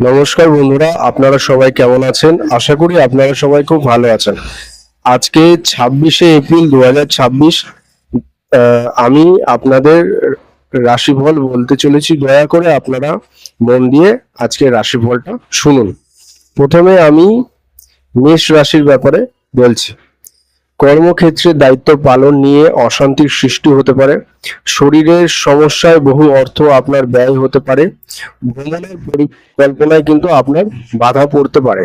নমস্কার বন্ধুরা, আপনারা সবাই কেমন আছেন? আশা করি আপনারা সবাই খুব ভালো আছেন। আজকে 26শে এপ্রিল 2026। আমি আপনাদের রাশিফল বলতে চলেছি। দয়া করে আপনারা মন দিয়ে আজকে রাশিফলটা শুনুন। প্রথমে আমি মেষ রাশির ব্যাপারে বলছি। কর্মক্ষেত্রে দায়িত্ব পালন নিয়ে অশান্তির সৃষ্টি হতে পারে। শরীরের সমস্যায় বহু অর্থ আপনার ব্যয় হতে পারে। ভ্রমণের পরিকল্পনায় কিন্তু আপনার বাধা পড়তে পারে।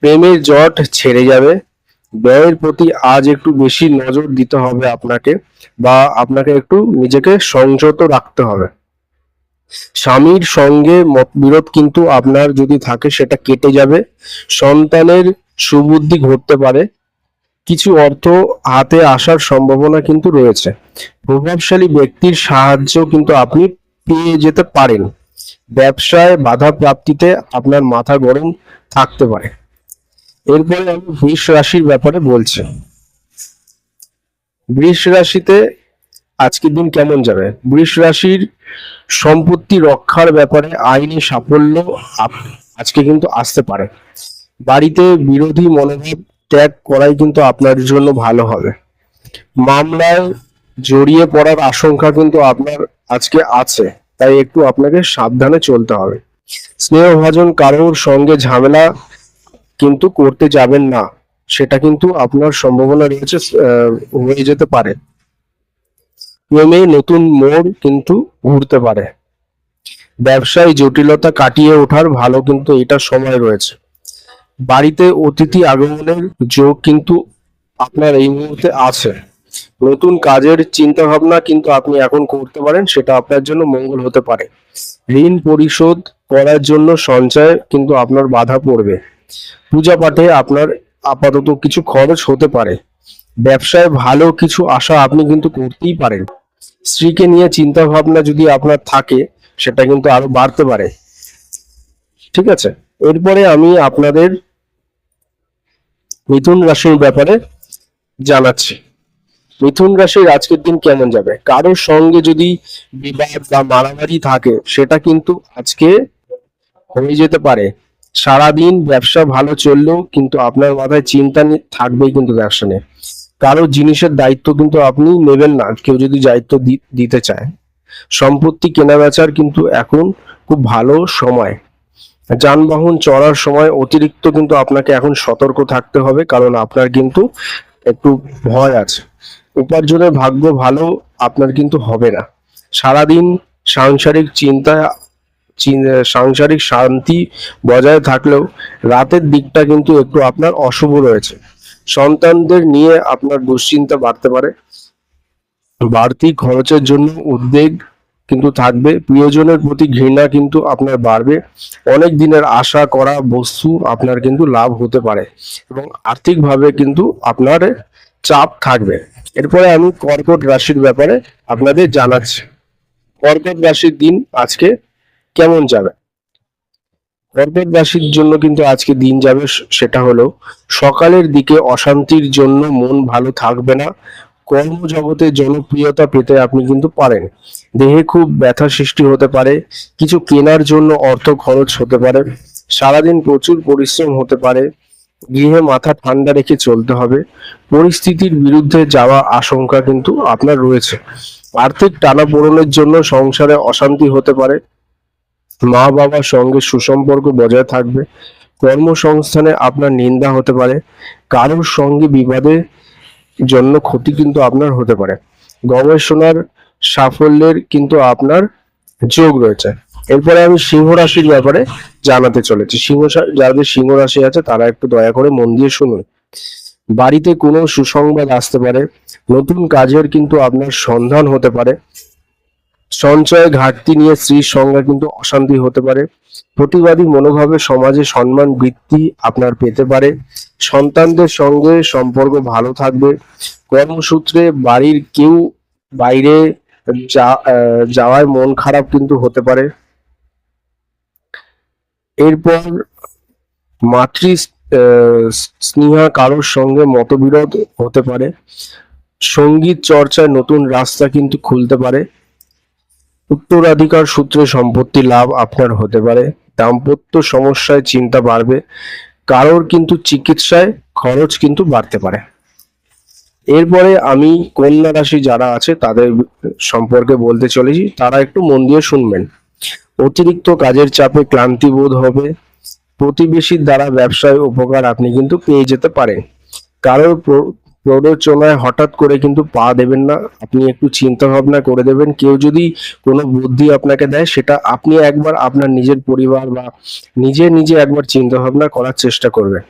প্রেমের জট ছেড়ে যাবে। ব্যয়ের প্রতি আজ একটু বেশি নজর দিতে হবে আপনাকে, বা আপনাকে একটু নিজেকে সংযত রাখতে হবে। স্বামীর সঙ্গে মতবিরোধ কিন্তু আপনার যদি থাকে সেটা কেটে যাবে। সন্তানের সুবুদ্ধি ঘটতে পারে। কিছু অর্থ হাতে আসার সম্ভাবনা কিন্তু রয়েছে। প্রভাবশালী ব্যক্তির সাহায্য কিন্তু আপনি পেয়ে যেতে পারেন। ব্যবসায় বাধা প্রাপ্তিতে আপনার মাথা গরম থাকতে পারে। এরপরে আমি বৃষ রাশির ব্যাপারে বলছি। বৃষ রাশিতে আজকের দিন কেমন যাবে? বৃষ রাশির সম্পত্তি রক্ষার ব্যাপারে আইনি সাফল্য আজকে কিন্তু আসতে পারে। বাড়িতে বিরোধী মনোভাব ত্যাগ করাই কিন্তু আপনার জন্য ভালো হবে। মামলায় জড়িয়ে পড়ার আশঙ্কা কিন্তু আপনার আজকে আছে, তাই একটু আপনাকে সাবধানে চলতে হবে। স্নেহভাজন কারোর সঙ্গে ঝামেলা কিন্তু করতে যাবেন না, সেটা কিন্তু আপনার সম্ভাবনা রয়েছে, হয়ে যেতে পারে। প্রেমে নতুন মোড় কিন্তু ঘুরতে পারে। ব্যবসায় জটিলতা কাটিয়ে ওঠার ভালো কিন্তু এটা সময় রয়েছে। বাড়িতে অতিথি আগমনের যোগ কিন্তু আপনার এই মুহূর্তে আছে। নতুন কাজের চিন্তা ভাবনা কিন্তু আপনি এখন করতে পারেন, সেটা আপনার জন্য মঙ্গল হতে পারে। ঋণ পরিশোধ করার জন্য সঞ্চয় কিন্তু আপনার বাধা পড়বে। পূজা পাঠে আপনার আপাতত কিছু খরচ হতে পারে। ব্যবসায় ভালো কিছু আশা আপনি কিন্তু করতেই পারেন। স্ত্রীকে নিয়ে চিন্তা ভাবনা যদি আপনার থাকে, সেটা কিন্তু আরো বাড়তে পারে। ঠিক আছে, এরপরে আমি আপনাদের মিথুন রাশির ব্যাপারে জানাচ্ছি। মিথুন রাশির আজকের দিন কেমন যাবে? কারোর সঙ্গে যদি বিবাদ বা মারামারি থাকে, সেটা কিন্তু আজকে হয়ে যেতে পারে। সারাদিন ব্যবসা ভালো চললেও কিন্তু আপনার মাথায় চিন্তা থাকবেই কিন্তু ব্যবসা নিয়ে। কারো জিনিসের দায়িত্ব কিন্তু আপনি নেবেন না, কেউ যদি দায়িত্ব দিতে চায়। সম্পত্তি কেনা বেচার কিন্তু এখন খুব ভালো সময়। যানবাহন চড়ার সময় অতিরিক্ত কিন্তু আপনাকে এখন সতর্ক থাকতে হবে, কারণ আপনার কিন্তু একটু ভয় আছে। উপার্জনের ভাগ্য ভালো আপনার কিন্তু হবে না। সারাদিন সাংসারিক চিন্তা সাংসারিক শান্তি বজায় থাকলেও রাতের দিকটা কিন্তু একটু আপনার অশুভ রয়েছে। সন্তানদের নিয়ে আপনার দুশ্চিন্তা বাড়তে পারে। বাড়তি খরচের জন্য উদ্বেগ কিন্তু থাকবে। প্রিয়জনের প্রতি ঘৃণা কিন্তু আপনার বাড়বে। অনেক দিনের আশা করা বস্তু আপনার কিন্তু লাভ হতে পারে, এবং আর্থিকভাবে কিন্তু আপনার চাপ থাকবে। এরপরে আমি কর্কট রাশির ব্যাপারে আপনাদের জানাচ্ছি। কর্কট রাশির দিন আজকে কেমন যাবে? কর্কট রাশির জন্য কিন্তু আজকে দিন যাবে, সেটা হলো সকালের দিকে অশান্তির জন্য মন ভালো থাকবে না। কর্মজগতে জনপ্রিয়তা পেতে আপনি কিন্তু পারেন। দেহে খুব ব্যথা সৃষ্টি হতে পারে। কিছু কেনার জন্য অর্থ খরচ হতে পারে। সারাদিন প্রচুর পরিশ্রম হতে পারে। গৃহে মাথা ঠান্ডা রেখে চলতে হবে। পরিস্থিতির বিরুদ্ধে যাওয়া আশঙ্কা কিন্তু আপনার রয়েছে। আর্থিক টানাপোড়েনের জন্য সংসারে অশান্তি হতে পারে। মা বাবার সঙ্গে সুসম্পর্ক বজায় থাকবে। কর্মসংস্থানে আপনার নিন্দা হতে পারে। কারোর সঙ্গে বিবাদের জন্য ক্ষতি কিন্তু আপনার হতে পারে। গবেষণার সাফল্যের কিন্তু আপনার যোগ রয়েছে। এরপরে আমি সিংহ রাশির ব্যাপারে জানাতে চলেছি। যাদের সিংহ রাশি আছে তারা একটু দয়া করে মন দিয়ে শুনুন। বাড়িতে কোনো সুসংবাদ আসতে পারে। নতুন কাজের কিন্তু আপনার সন্ধান হতে পারে। সঞ্চয় ঘাটতি নিয়ে স্ত্রীর সঙ্গে কিন্তু অশান্তি হতে পারে। প্রতিবাদী মনোভাবে সমাজে সম্মান বৃদ্ধি আপনার পেতে পারে। সন্তানদের সঙ্গে সম্পর্ক ভালো থাকবে। কর্মসূত্রে বাড়ির কেউ বাইরে যাওয়ায় মন খারাপ কিন্তু হতে পারে। এরপর মাতৃ স্নেহা কারোর সঙ্গে মতবিরোধ হতে পারে। সঙ্গীত চর্চায় নতুন রাস্তা কিন্তু খুলতে পারে। উত্তরাধিকার সূত্রে সম্পত্তি লাভ আপনার হতে পারে। দাম্পত্য সমস্যায় চিন্তা বাড়বে। কারোর কিন্তু চিকিৎসায় খরচ কিন্তু বাড়তে পারে। এরপরে আমি কন্যা রাশি যারা আছে তাদের সম্পর্কে বলতে চলেছি, তারা একটু মন দিয়ে শুনবেন। অতিরিক্ত কাজের চাপে ক্লান্তি বোধ হবে। প্রতিবেশীর দ্বারা ব্যবসায় উপকার আপনি কিন্তু পেয়ে যেতে পারেন। কারোর প্ররোচনায় হঠাৎ করে কিন্তু পা দেবেন না, আপনি একটু চিন্তা ভাবনা করে দেবেন। কেউ যদি কোনো বুদ্ধি আপনাকে দেয়, সেটা আপনি একবার আপনার নিজের পরিবার বা নিজে নিজে একবার চিন্তা ভাবনা করার চেষ্টা করবেন।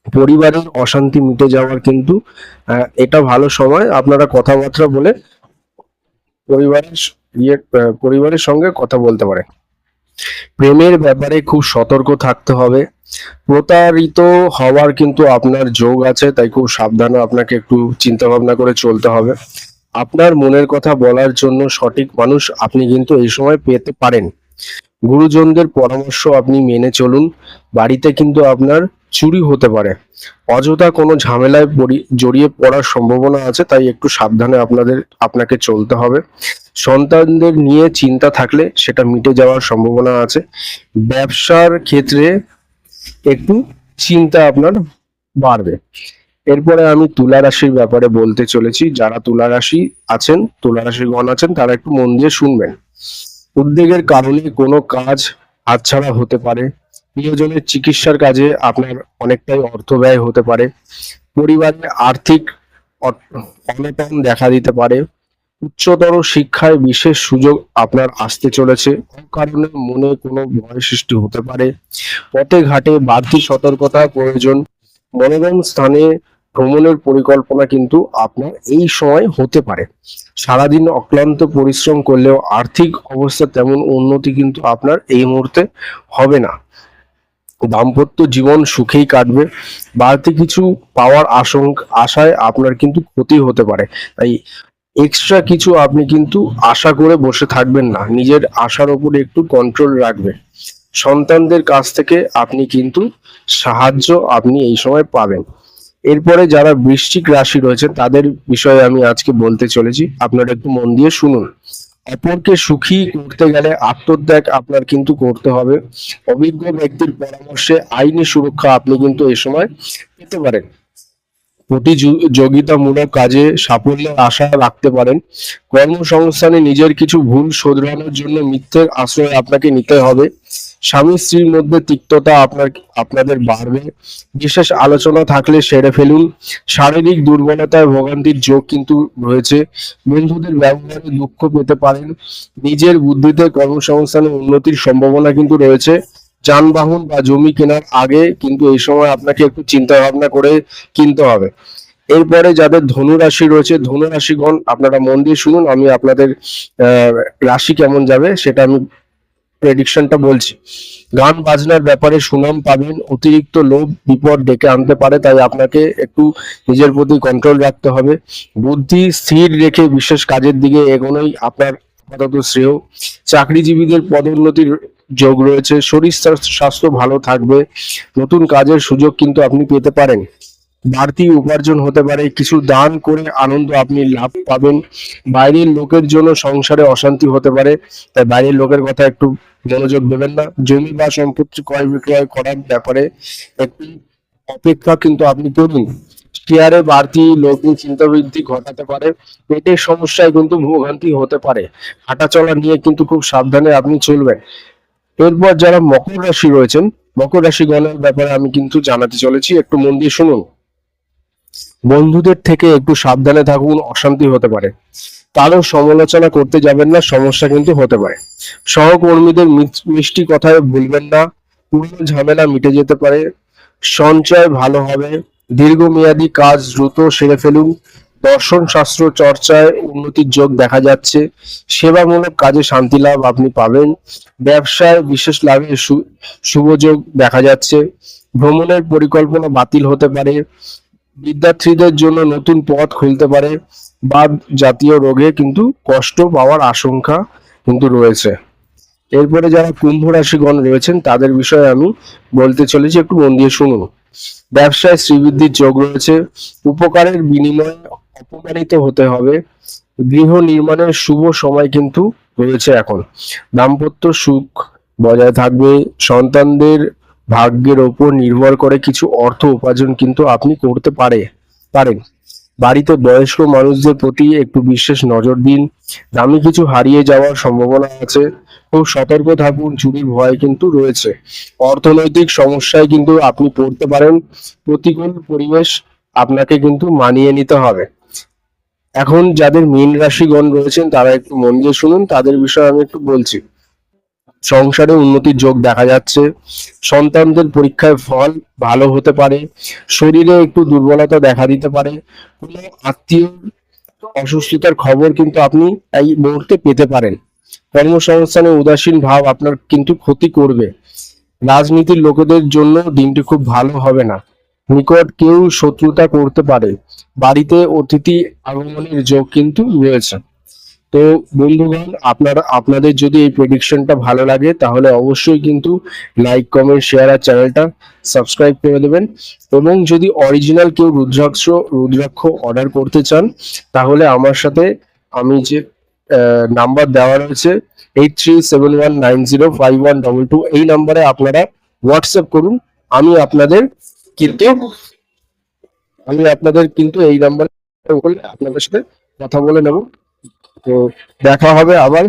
পরিবারের অশান্তি মিটে যাওয়ার কিন্তু এটা ভালো সময়, আপনারা কথাবার্তা বলে পরিবারের পরিবারের সঙ্গে কথা বলতে পারেন। প্রেমের ব্যাপারে খুব সতর্ক থাকতে হবে। প্রতারিত হওয়ার কিন্তু আপনার যোগ আছে, তাই খুব সাবধানে আপনাকে একটু চিন্তা ভাবনা করে চলতে হবে। আপনার মনের কথা বলার জন্য সঠিক মানুষ আপনি কিন্তু এই সময় পেতে পারেন। গুরুজনদের পরামর্শ আপনি মেনে চলুন। বাড়িতে কিন্তু আপনার চুরি হতে পারে। অযথা কোনো ঝামেলায় জড়িয়ে পড়ার সম্ভাবনা আছে, তাই একটু সাবধানে আপনাকে চলতে হবে। সন্তানদের নিয়ে চিন্তা থাকলে সেটা মিটে যাওয়ার সম্ভাবনা আছে। ব্যবসার ক্ষেত্রে একটু চিন্তা আপনার বাড়বে। এরপরে আমি তুলা রাশির ব্যাপারে বলতে চলেছি। যারা তুলা রাশি আছেন, তুলা রাশিগণ আছেন, তারা একটু মন দিয়ে শুনবেন। উদ্বেগের কারণে কোনো কাজ হাতছাড়া হতে পারে। প্রিয়জনের চিকিৎসার কাজে আপনার অনেকটাই অর্থ ব্যয় হতে পারে। পরিবারে আর্থিক অনটন দেখা দিতে পারে। উচ্চতর শিক্ষায় বিশেষ সুযোগ আপনার আসতে চলেছে। কারণে মনে কোনো ভয় সৃষ্টি হতে পারে। পথে ঘাটে বাড়তি সতর্কতা প্রয়োজন। মনোরম স্থানে ভ্রমণের পরিকল্পনা কিন্তু আপনার এই সময় হতে পারে। সারাদিন অক্লান্ত পরিশ্রম করলেও আর্থিক অবস্থা তেমন উন্নতি কিন্তু আপনার এই মুহূর্তে হবে না। দাম্পত্য জীবন সুখেই কাটবে। বাড়তি কিছু পাওয়ার আশায় আপনার কিন্তু ক্ষতি হতে পারে, তাই এক্সট্রা কিছু আপনি কিন্তু আশা করে বসে থাকবেন না, নিজের আশার উপরে একটু কন্ট্রোল রাখবেন। সন্তানদের কাছ থেকে আপনি কিন্তু সাহায্য আপনি এই সময় পাবেন। এরপরে যারা বৃশ্চিক রাশি রয়েছে তাদের বিষয়ে আমি আজকে বলতে চলেছি, আপনারা একটু মন দিয়ে শুনুন। অপরকে সুখী করতে গেলে আত্মত্যাগ আপনার কিন্তু করতে হবে। অভিজ্ঞ ব্যক্তির পরামর্শে আইনি সুরক্ষা আপনি কিন্তু এই সময় পেতে পারেন। প্রতিযোগিতামূলক কাজে সাফল্যের আশা রাখতে পারেন। কর্মসংস্থানে নিজের কিছু ভুল শোধরানোর জন্য মিথ্যের আশ্রয় আপনাকে নিতে হবে। স্বামী স্ত্রীর মধ্যে তিক্ততা আপনাদের বাড়বে। বিশেষ আলোচনা থাকলে সেরে ফেলুন। শারীরিক দুর্বলতায় ভোগান্তির যোগ কিন্তু রয়েছে। বন্ধুদের ব্যবহারে দুঃখ পেতে পারেন। নিজের বুদ্ধিতে কর্মসংস্থানে উন্নতির সম্ভাবনা কিন্তু রয়েছে। যানবাহন বা জমি কেনার আগে কিন্তু এই সময় আপনাকে একটু চিন্তা ভাবনা করে কিনতে হবে। এরপরে যাদের ধনু রাশি রয়েছে, ধনু রাশিগণ আপনারা মন দিয়ে শুনুন, আমি আপনাদের রাশি কেমন যাবে সেটা আমি প্রেডিকশনটা বলছি। গান বাজনার ব্যাপারে সুনাম পাবেন। অতিরিক্ত লোভ বিপদ ডেকে আনতে পারে, তাই আপনাকে একটু নিজের প্রতি কন্ট্রোল রাখতে হবে। বুদ্ধি স্থির রেখে বিশেষ কাজের দিকে এগোনোই আপনার আপাতত শ্রেয়। চাকরিজীবীদের পদোন্নতির যোগ রয়েছে। শরীর স্বাস্থ্য ভালো থাকবে। নতুন কাজের সুযোগ কিন্তু আপনি পেতে পারেন। বাড়তি উপার্জন হতে পারে। কিছু দান করে আনন্দ আপনি লাভ পাবেন। বাইরের লোকের জন্য সংসারে অশান্তি হতে পারে, তাই বাইরের লোকের কথা একটু মনোযোগ দেবেন না। জমি বা সম্পত্তি ক্রয় বিক্রয় করার ব্যাপারে একটু অপেক্ষা কিন্তু আপনি করুন। শেয়ারে বাড়তি লগ্নি চিন্তা বৃদ্ধি ঘটাতে পারে। পেটের সমস্যায় কিন্তু ভোগান্তি হতে পারে। হাঁটাচলা নিয়ে কিন্তু খুব সাবধানে আপনি চলবেন। এরপর যারা মকর রাশি রয়েছেন, মকর রাশি গণের ব্যাপারে আমি কিন্তু জানাতে চলেছি, একটু মন দিয়ে শুনুন। বন্ধুদের থেকে একটু সাবধানে থাকুন, অশান্তি হতে পারে। কারো সমালোচনা করতে যাবেন না, সমস্যা কিন্তু হতে পারে। সহকর্মীদের মিষ্টি কথায় ভুলবেন না, পুরনো ঝামেলা মিটে যেতে পারে। সঞ্চয় ভালো হবে। দীর্ঘমেয়াদী কাজ দ্রুত সেরে ফেলুন। দর্শন শাস্ত্র চর্চায় উন্নতির যোগ দেখা যাচ্ছে। সেবামূলক কাজে শান্তি লাভ আপনি পাবেন। ব্যবসায় বিশেষ লাভের শুভ যোগ দেখা যাচ্ছে। ভ্রমণের পরিকল্পনা বাতিল হতে পারে। বিদ্যার্থীদের জন্য নতুন পথ খুলতে পারে। বাত জাতীয় রোগে কিন্তু কষ্ট পাওয়ার আশঙ্কা কিন্তু রয়েছে। এরপরে যারা কুম্ভ রাশিগণ রয়েছেন তাদের বিষয়ে আমি বলতে চলেছি, একটু মন দিয়ে শুনুন। ব্যবসায় শ্রীবৃদ্ধির যোগ রয়েছে। উপকারের বিনিময়ে অপমানিত হতে হবে। গৃহ নির্মাণের শুভ সময় কিন্তু রয়েছে এখন। দাম্পত্য সুখ বজায় থাকবে। সন্তানদের ভাগ্যের ওপর নির্ভর করে কিছু অর্থ উপার্জন কিন্তু আপনি করতে পারেন। বাড়িতে বয়স্ক মানুষদের প্রতি একটু বিশেষ নজর দিন। দামি কিছু হারিয়ে যাওয়ার সম্ভাবনা আছে। খুব সতর্ক থাকুন, চুরির ভয় কিন্তু রয়েছে। অর্থনৈতিক সমস্যায় কিন্তু আপনি পড়তে পারেন। প্রতিকূল পরিবেশ আপনাকে কিন্তু মানিয়ে নিতে হবে। এখন যাদের মীন রাশিগণ রয়েছেন তারা একটু মন দিয়ে শুনুন, তাদের বিষয়ে আমি একটু বলছি। সংসারে উন্নতির যোগ দেখা যাচ্ছে। সন্তানদের পরীক্ষায় ফল ভালো হতে পারে। শরীরে একটু দুর্বলতা দেখা দিতে পারে। কোনো আত্মীয় অসুস্থতার খবর কিন্তু আপনি এই মুহূর্তে পেতে পারেন। কর্মসংস্থানে উদাসীন ভাব আপনার কিন্তু ক্ষতি করবে। রাজনীতির লোকেদের জন্য দিনটি খুব ভালো হবে না। নিকট কেউ শত্রুতা করতে পারে। বাড়িতে অতিথি আগমনের যোগ কিন্তু রয়েছে। তো বন্ধুগণ, আপনাদের যদি এই প্রেডিকশনটা ভালো লাগে তাহলে অবশ্যই কিন্তু লাইক, কমেন্ট, শেয়ার আর চ্যানেলটা সাবস্ক্রাইব করে দেবেন। এবং যদি অরিজিনাল কেউ রুদ্রাক্ষ অর্ডার করতে চান তাহলে আমার সাথে আমি যে নাম্বার দেওয়া রয়েছে 8371905122, এই নাম্বারে আপনারা হোয়াটসঅ্যাপ করুন। আমি আপনাদের কিন্তু এই নাম্বারে আপনাদের সাথে কথা বলে নেব। তো দেখা হবে আবার।